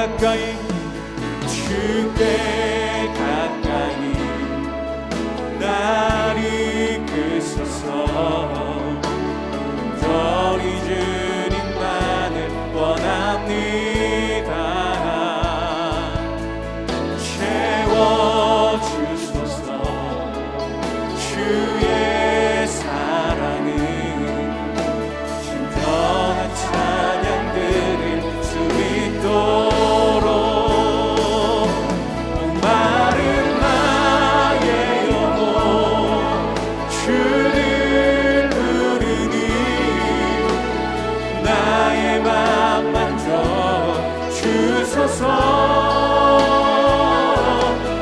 가까이 주께 가까이 날 이끄소서. 온전히 주님만을 원합니다. 채워주소서. 주의 사랑은 신선한 찬양 드릴 수 있도록 목마른 나의 영혼 주를 부르니 나의 맘 만져 주소서.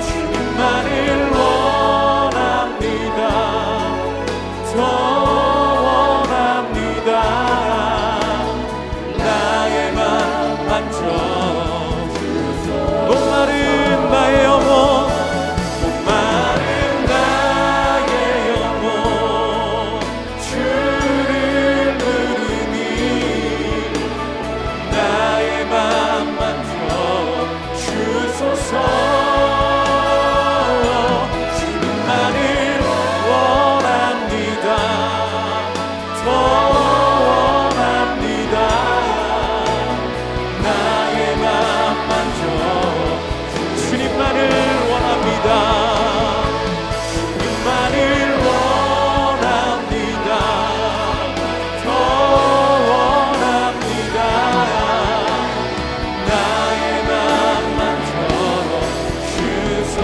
주님만을 원합니다. 더 원합니다. 나의 맘 만져 목마른 나의 영혼 목마른 나의 영혼 주를 부르니 나의 맘 만져 주소서. 주님만을 원합니다. 더 원합니다. 나의 맘 만져 주님만을 원합니다. 주님만을 원합니다. 더 원합니다. 나의 맘 만져 주소서.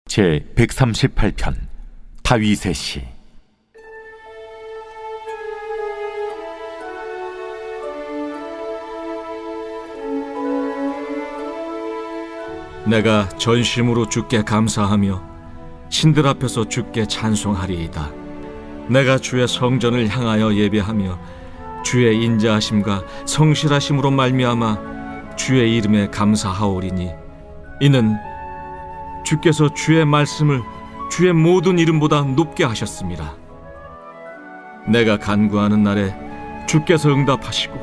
제 138편 다윗의 시. 내가 전심으로 주께 감사하며 신들 앞에서 주께 찬송하리이다. 내가 주의 성전을 향하여 예배하며 주의 인자하심과 성실하심으로 말미암아 주의 이름에 감사하오리니 이는 주께서 주의 말씀을 주의 모든 이름보다 높게 하셨습니다. 내가 간구하는 날에 주께서 응답하시고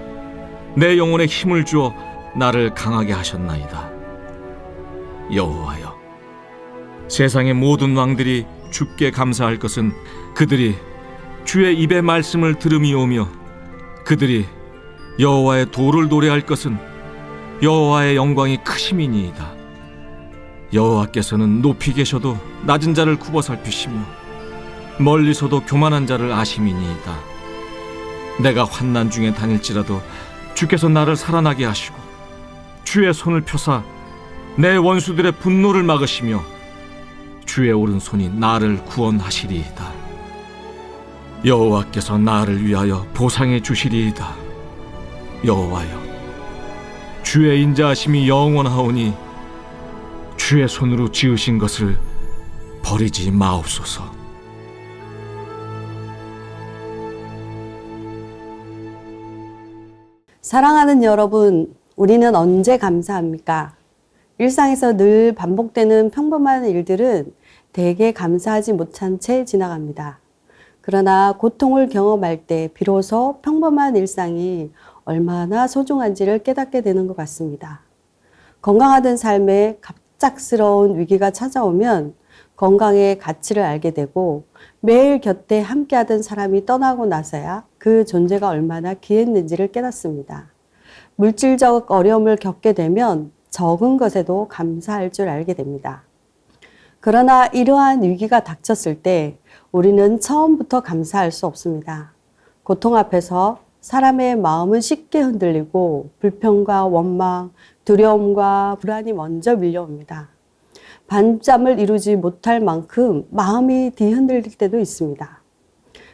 내 영혼에 힘을 주어 나를 강하게 하셨나이다. 여호와여, 세상의 모든 왕들이 주께 감사할 것은 그들이 주의 입의 말씀을 들음이오며 그들이 여호와의 도를 노래할 것은 여호와의 영광이 크심이니이다. 여호와께서는 높이 계셔도 낮은 자를 굽어 살피시며 멀리서도 교만한 자를 아심이니이다. 내가 환난 중에 다닐지라도 주께서 나를 살아나게 하시고 주의 손을 펴사 내 원수들의 분노를 막으시며 주의 오른손이 나를 구원하시리이다. 여호와께서 나를 위하여 보상해 주시리이다. 여호와여, 주의 인자하심이 영원하오니 주의 손으로 지으신 것을 버리지 마옵소서. 사랑하는 여러분, 우리는 언제 감사합니까? 일상에서 늘 반복되는 평범한 일들은 대개 감사하지 못한 채 지나갑니다. 그러나 고통을 경험할 때 비로소 평범한 일상이 얼마나 소중한지를 깨닫게 되는 것 같습니다. 건강하던 삶에 갑작스러운 위기가 찾아오면 건강의 가치를 알게 되고 매일 곁에 함께하던 사람이 떠나고 나서야 그 존재가 얼마나 귀했는지를 깨닫습니다. 물질적 어려움을 겪게 되면 적은 것에도 감사할 줄 알게 됩니다. 그러나 이러한 위기가 닥쳤을 때 우리는 처음부터 감사할 수 없습니다. 고통 앞에서 사람의 마음은 쉽게 흔들리고 불평과 원망, 두려움과 불안이 먼저 밀려옵니다. 밤잠을 이루지 못할 만큼 마음이 뒤흔들릴 때도 있습니다.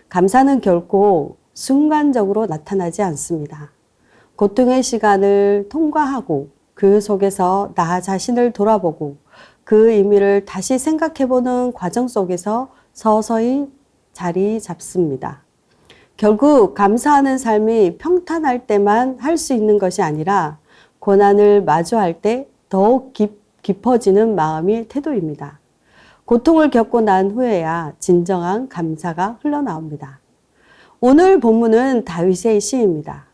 감사는 결코 순간적으로 나타나지 않습니다. 고통의 시간을 통과하고 그 속에서 나 자신을 돌아보고 그 의미를 다시 생각해보는 과정 속에서 서서히 자리 잡습니다. 결국 감사하는 삶이 평탄할 때만 할 수 있는 것이 아니라 고난을 마주할 때 더욱 깊어지는 마음이 태도입니다. 고통을 겪고 난 후에야 진정한 감사가 흘러나옵니다. 오늘 본문은 다윗의 시입니다.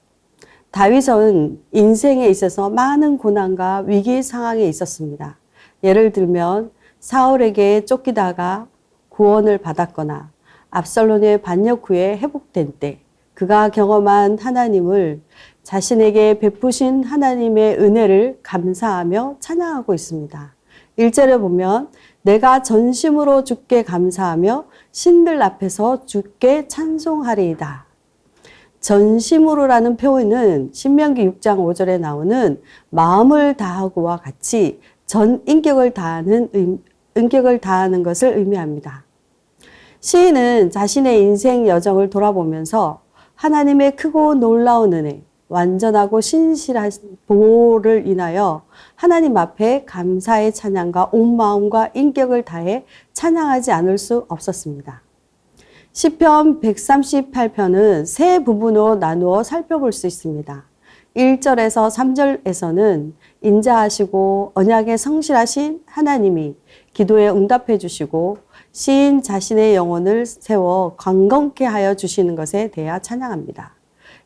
다윗은 인생에 있어서 많은 고난과 위기 상황에 있었습니다. 예를 들면 사울에게 쫓기다가 구원을 받았거나 압살롬의 반역 후에 회복된 때 그가 경험한 하나님을 자신에게 베푸신 하나님의 은혜를 감사하며 찬양하고 있습니다. 1절에 보면 내가 전심으로 주께 감사하며 신들 앞에서 주께 찬송하리이다. 전심으로라는 표현은 신명기 6장 5절에 나오는 마음을 다하고와 같이 전 인격을 다하는 것을 의미합니다. 시인은 자신의 인생 여정을 돌아보면서 하나님의 크고 놀라운 은혜, 완전하고 신실한 보호를 인하여 하나님 앞에 감사의 찬양과 온 마음과 인격을 다해 찬양하지 않을 수 없었습니다. 시편 138편은 세 부분으로 나누어 살펴볼 수 있습니다. 1절에서 3절에서는 인자하시고 언약에 성실하신 하나님이 기도에 응답해 주시고 시인 자신의 영혼을 세워 강건케 하여 주시는 것에 대하 찬양합니다.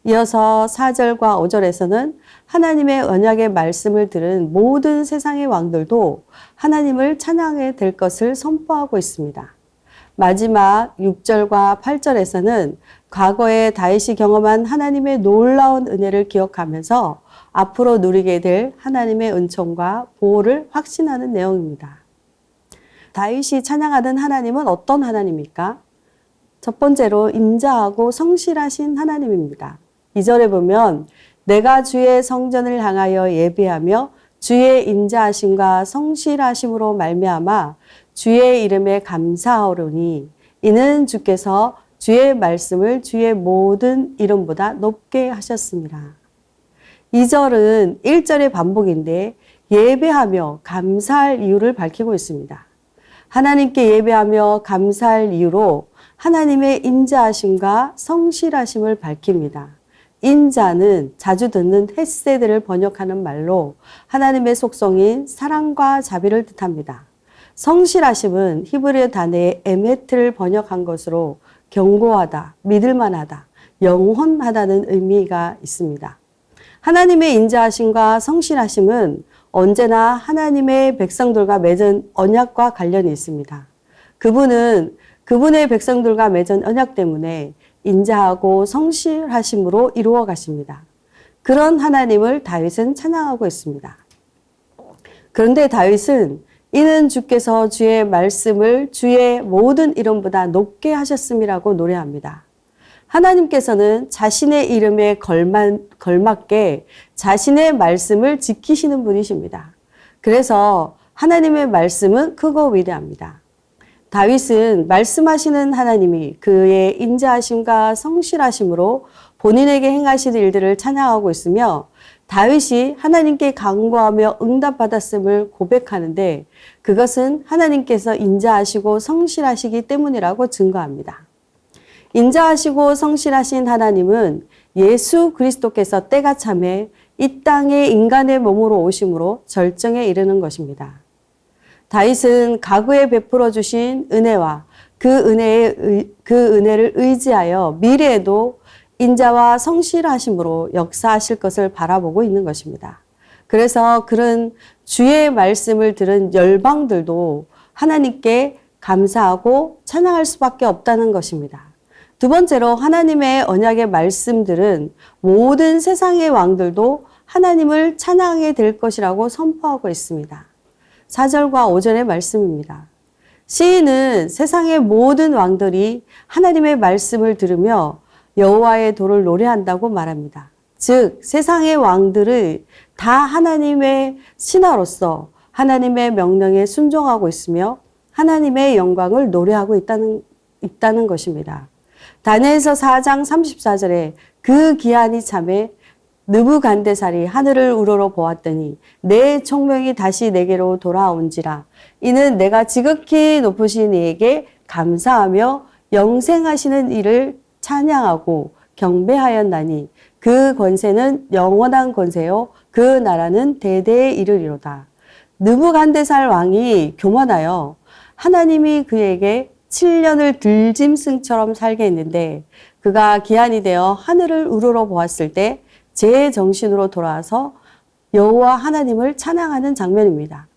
이어서 4절과 5절에서는 하나님의 언약의 말씀을 들은 모든 세상의 왕들도 하나님을 찬양하게 될 것을 선포하고 있습니다. 마지막 6절과 8절에서는 과거에 다윗이 경험한 하나님의 놀라운 은혜를 기억하면서 앞으로 누리게 될 하나님의 은총과 보호를 확신하는 내용입니다. 다윗이 찬양하던 하나님은 어떤 하나님입니까? 첫 번째로 인자하고 성실하신 하나님입니다. 2절에 보면 내가 주의 성전을 향하여 예배하며 주의 인자하심과 성실하심으로 말미암아 주의 이름에 감사하오니 이는 주께서 주의 말씀을 주의 모든 이름보다 높게 하셨습니다. 2절은 1절의 반복인데 예배하며 감사할 이유를 밝히고 있습니다. 하나님께 예배하며 감사할 이유로 하나님의 인자하심과 성실하심을 밝힙니다. 인자는 자주 듣는 헤세드를 번역하는 말로 하나님의 속성인 사랑과 자비를 뜻합니다. 성실하심은 히브리어 단어의 에메트를 번역한 것으로 견고하다, 믿을만하다, 영원하다는 의미가 있습니다. 하나님의 인자하심과 성실하심은 언제나 하나님의 백성들과 맺은 언약과 관련이 있습니다. 그분은 그분의 백성들과 맺은 언약 때문에 인자하고 성실하심으로 이루어 가십니다. 그런 하나님을 다윗은 찬양하고 있습니다. 그런데 다윗은 이는 주께서 주의 말씀을 주의 모든 이름보다 높게 하셨음이라고 노래합니다. 하나님께서는 자신의 이름에 걸맞게 자신의 말씀을 지키시는 분이십니다. 그래서 하나님의 말씀은 크고 위대합니다. 다윗은 말씀하시는 하나님이 그의 인자하심과 성실하심으로 본인에게 행하신 일들을 찬양하고 있으며 다윗이 하나님께 간구하며 응답받았음을 고백하는데 그것은 하나님께서 인자하시고 성실하시기 때문이라고 증거합니다. 인자하시고 성실하신 하나님은 예수 그리스도께서 때가 참에 이 땅에 인간의 몸으로 오심으로 절정에 이르는 것입니다. 다윗은 과거에 베풀어 주신 은혜와 그 은혜를 의지하여 미래에도 인자와 성실하심으로 역사하실 것을 바라보고 있는 것입니다. 그래서 그런 주의 말씀을 들은 열방들도 하나님께 감사하고 찬양할 수밖에 없다는 것입니다. 두 번째로 하나님의 언약의 말씀들은 모든 세상의 왕들도 하나님을 찬양하게 될 것이라고 선포하고 있습니다. 4절과 5절의 말씀입니다. 시인은 세상의 모든 왕들이 하나님의 말씀을 들으며 여호와의 도를 노래한다고 말합니다. 즉 세상의 왕들을 다 하나님의 신하로서 하나님의 명령에 순종하고 있으며 하나님의 영광을 노래하고 있다는 것입니다. 다니엘서 4장 34절에 그 기한이 참에 느부갓네살이 하늘을 우러러 보았더니 내 총명이 다시 내게로 돌아온지라 이는 내가 지극히 높으신 이에게 감사하며 영생하시는 이를 찬양하고 경배하였나니 그 권세는 영원한 권세요 그 나라는 대대에 이르리로다. 느부갓네살 왕이 교만하여 하나님이 그에게 7년을 들짐승처럼 살게 했는데 그가 기한이 되어 하늘을 우러러 보았을 때 제 정신으로 돌아와서 여호와 하나님을 찬양하는 장면입니다.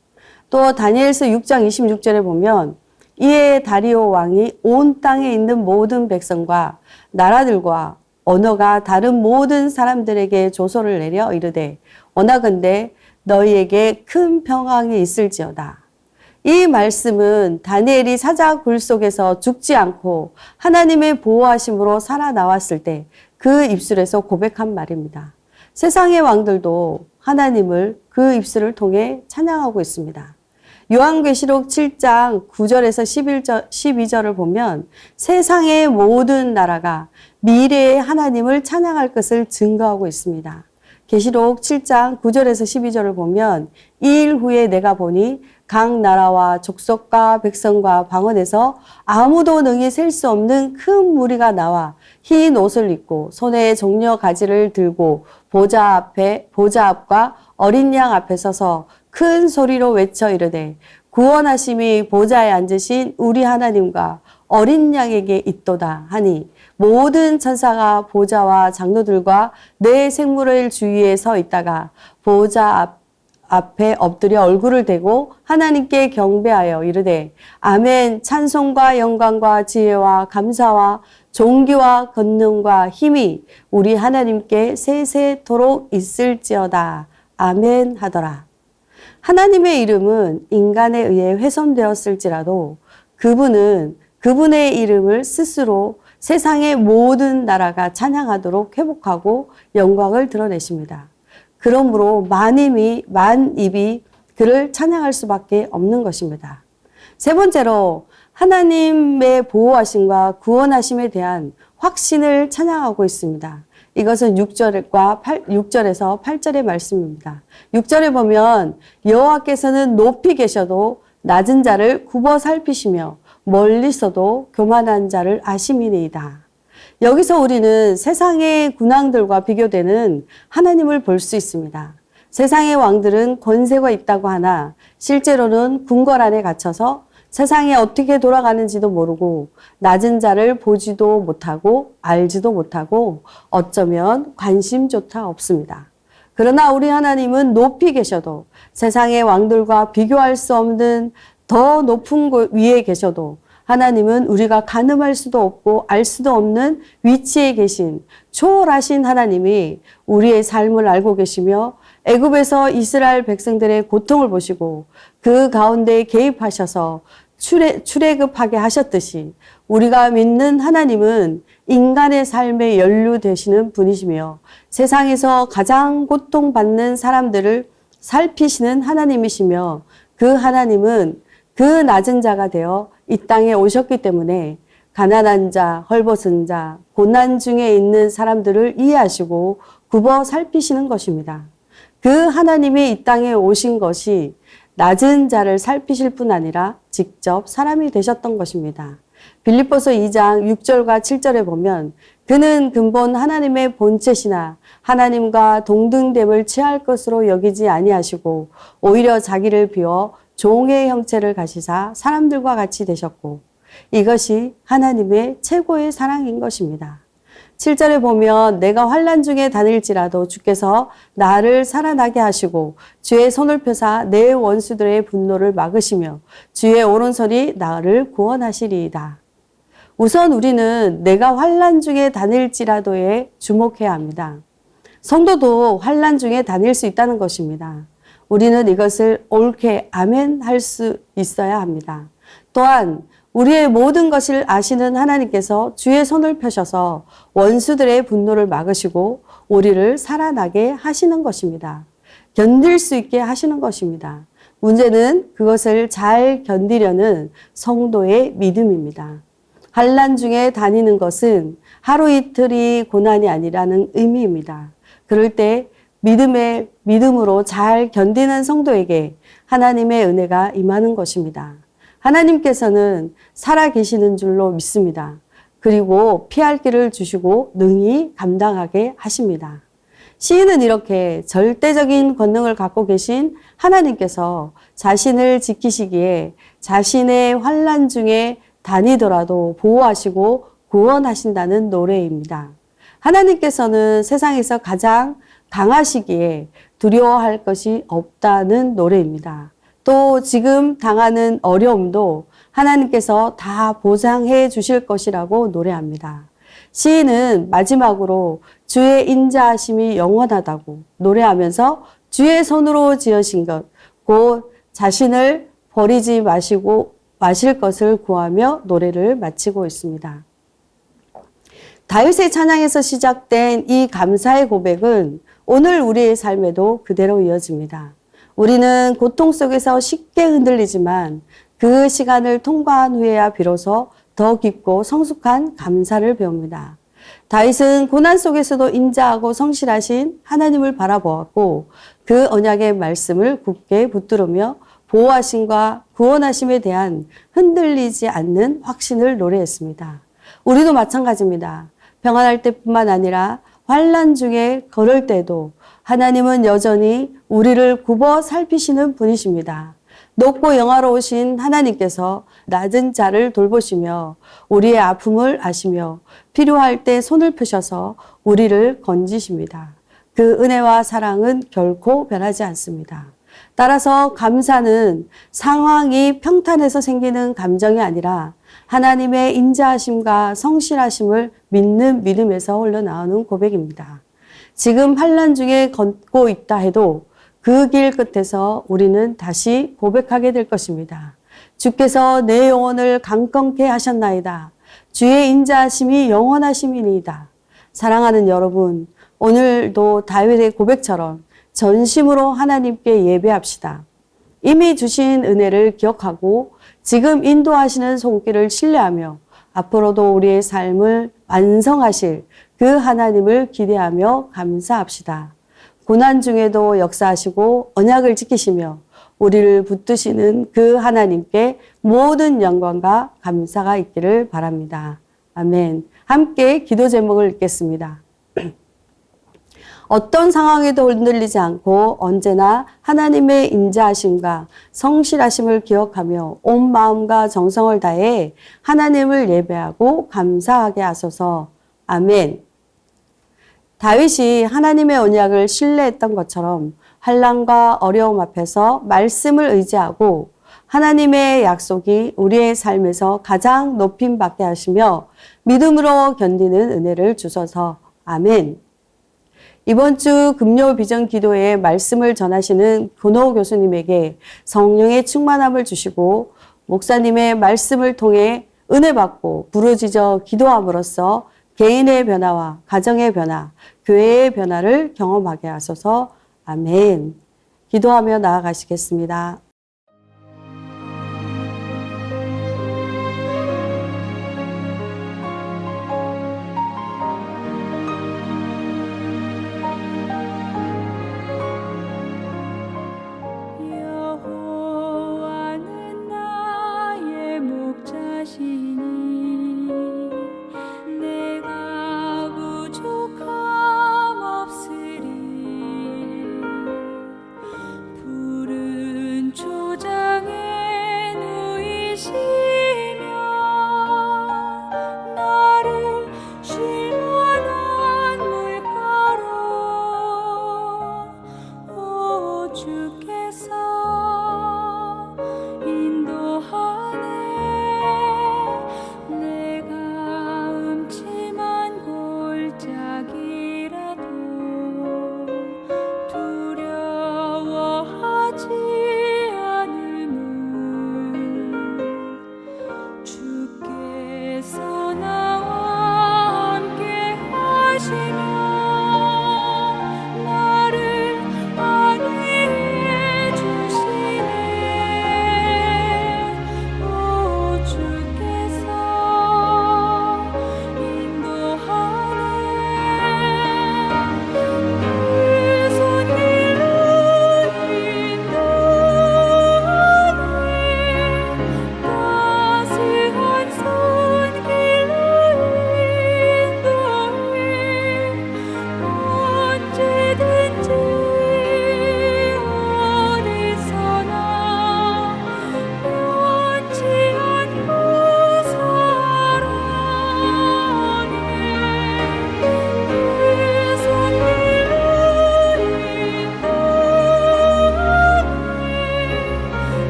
또 다니엘서 6장 26절에 보면 이에 다리오 왕이 온 땅에 있는 모든 백성과 나라들과 언어가 다른 모든 사람들에게 조서를 내려 이르되 원하건대 너희에게 큰 평강이 있을지어다. 이 말씀은 다니엘이 사자 굴 속에서 죽지 않고 하나님의 보호하심으로 살아나왔을 때 그 입술에서 고백한 말입니다. 세상의 왕들도 하나님을 그 입술을 통해 찬양하고 있습니다. 요한계시록 7장 9절에서 12절을 보면 세상의 모든 나라가 미래의 하나님을 찬양할 것을 증거하고 있습니다. 계시록 7장 9절에서 12절을 보면 이 일 후에 내가 보니 각 나라와 족속과 백성과 방언에서 아무도 능히 셀 수 없는 큰 무리가 나와 흰 옷을 입고 손에 종려 가지를 들고 보좌 앞과 어린 양 앞에 서서 큰 소리로 외쳐 이르되 구원하심이 보좌에 앉으신 우리 하나님과 어린 양에게 있도다 하니 모든 천사가 보좌와 장로들과 내 생물의 주위에 서 있다가 보좌 앞에 엎드려 얼굴을 대고 하나님께 경배하여 이르되 아멘. 찬송과 영광과 지혜와 감사와 존귀와 권능과 힘이 우리 하나님께 세세토록 있을지어다. 아멘 하더라. 하나님의 이름은 인간에 의해 훼손되었을지라도 그분은 그분의 이름을 스스로 세상의 모든 나라가 찬양하도록 회복하고 영광을 드러내십니다. 그러므로 만입이 그를 찬양할 수밖에 없는 것입니다. 세 번째로 하나님의 보호하심과 구원하심에 대한 확신을 찬양하고 있습니다. 이것은 6절에서 8절의 말씀입니다. 6절에 보면 여호와께서는 높이 계셔도 낮은 자를 굽어 살피시며 멀리서도 교만한 자를 아심이니이다. 여기서 우리는 세상의 군왕들과 비교되는 하나님을 볼 수 있습니다. 세상의 왕들은 권세가 있다고 하나 실제로는 궁궐 안에 갇혀서 세상이 어떻게 돌아가는지도 모르고 낮은 자를 보지도 못하고 알지도 못하고 어쩌면 관심조차 없습니다. 그러나 우리 하나님은 높이 계셔도 세상의 왕들과 비교할 수 없는 더 높은 곳 위에 계셔도 하나님은 우리가 가늠할 수도 없고 알 수도 없는 위치에 계신 초월하신 하나님이 우리의 삶을 알고 계시며 애굽에서 이스라엘 백성들의 고통을 보시고 그 가운데 개입하셔서 출애굽하게 하셨듯이 우리가 믿는 하나님은 인간의 삶에 연루되시는 분이시며 세상에서 가장 고통받는 사람들을 살피시는 하나님이시며 그 하나님은 그 낮은 자가 되어 이 땅에 오셨기 때문에 가난한 자, 헐벗은 자, 고난 중에 있는 사람들을 이해하시고 굽어 살피시는 것입니다. 그 하나님이 이 땅에 오신 것이 낮은 자를 살피실 뿐 아니라 직접 사람이 되셨던 것입니다. 빌립보서 2장 6절과 7절에 보면 그는 근본 하나님의 본체시나 하나님과 동등됨을 취할 것으로 여기지 아니하시고 오히려 자기를 비워 종의 형체를 가지사 사람들과 같이 되셨고 이것이 하나님의 최고의 사랑인 것입니다. 7절에 보면 내가 환난 중에 다닐지라도 주께서 나를 살아나게 하시고 주의 손을 펴사 내 원수들의 분노를 막으시며 주의 오른손이 나를 구원하시리이다. 우선 우리는 내가 환난 중에 다닐지라도에 주목해야 합니다. 성도도 환난 중에 다닐 수 있다는 것입니다. 우리는 이것을 옳게 아멘 할 수 있어야 합니다. 또한 우리의 모든 것을 아시는 하나님께서 주의 손을 펴셔서 원수들의 분노를 막으시고 우리를 살아나게 하시는 것입니다. 견딜 수 있게 하시는 것입니다. 문제는 그것을 잘 견디려는 성도의 믿음입니다. 환난 중에 다니는 것은 하루 이틀이 고난이 아니라는 의미입니다. 그럴 때 믿음으로 잘 견디는 성도에게 하나님의 은혜가 임하는 것입니다. 하나님께서는 살아계시는 줄로 믿습니다. 그리고 피할 길을 주시고 능히 감당하게 하십니다. 시인은 이렇게 절대적인 권능을 갖고 계신 하나님께서 자신을 지키시기에 자신의 환난 중에 다니더라도 보호하시고 구원하신다는 노래입니다. 하나님께서는 세상에서 가장 강하시기에 두려워할 것이 없다는 노래입니다. 또 지금 당하는 어려움도 하나님께서 다 보상해 주실 것이라고 노래합니다. 시인은 마지막으로 주의 인자하심이 영원하다고 노래하면서 주의 손으로 지으신 것, 곧 자신을 버리지 마실 것을 구하며 노래를 마치고 있습니다. 다윗의 찬양에서 시작된 이 감사의 고백은 오늘 우리의 삶에도 그대로 이어집니다. 우리는 고통 속에서 쉽게 흔들리지만 그 시간을 통과한 후에야 비로소 더 깊고 성숙한 감사를 배웁니다. 다윗은 고난 속에서도 인자하고 성실하신 하나님을 바라보았고 그 언약의 말씀을 굳게 붙들으며 보호하심과 구원하심에 대한 흔들리지 않는 확신을 노래했습니다. 우리도 마찬가지입니다. 평안할 때뿐만 아니라 환난 중에 걸을 때도 하나님은 여전히 우리를 굽어 살피시는 분이십니다. 높고 영화로우신 하나님께서 낮은 자를 돌보시며 우리의 아픔을 아시며 필요할 때 손을 펴셔서 우리를 건지십니다. 그 은혜와 사랑은 결코 변하지 않습니다. 따라서 감사는 상황이 평탄해서 생기는 감정이 아니라 하나님의 인자하심과 성실하심을 믿는 믿음에서 흘러나오는 고백입니다. 지금 환난 중에 걷고 있다 해도 그 길 끝에서 우리는 다시 고백하게 될 것입니다. 주께서 내 영혼을 강건케 하셨나이다. 주의 인자하심이 영원하심이니이다. 사랑하는 여러분, 오늘도 다윗의 고백처럼 전심으로 하나님께 예배합시다. 이미 주신 은혜를 기억하고 지금 인도하시는 손길을 신뢰하며 앞으로도 우리의 삶을 완성하실 그 하나님을 기대하며 감사합시다. 고난 중에도 역사하시고 언약을 지키시며 우리를 붙드시는 그 하나님께 모든 영광과 감사가 있기를 바랍니다. 아멘. 함께 기도 제목을 읽겠습니다. 어떤 상황에도 흔들리지 않고 언제나 하나님의 인자하심과 성실하심을 기억하며 온 마음과 정성을 다해 하나님을 예배하고 감사하게 하소서. 아멘. 다윗이 하나님의 언약을 신뢰했던 것처럼 환난과 어려움 앞에서 말씀을 의지하고 하나님의 약속이 우리의 삶에서 가장 높임받게 하시며 믿음으로 견디는 은혜를 주소서. 아멘. 이번 주 금요 비전 기도에 말씀을 전하시는 권호 교수님에게 성령의 충만함을 주시고 목사님의 말씀을 통해 은혜 받고 부르짖어 기도함으로써 개인의 변화와 가정의 변화, 교회의 변화를 경험하게 하소서. 아멘. 기도하며 나아가시겠습니다.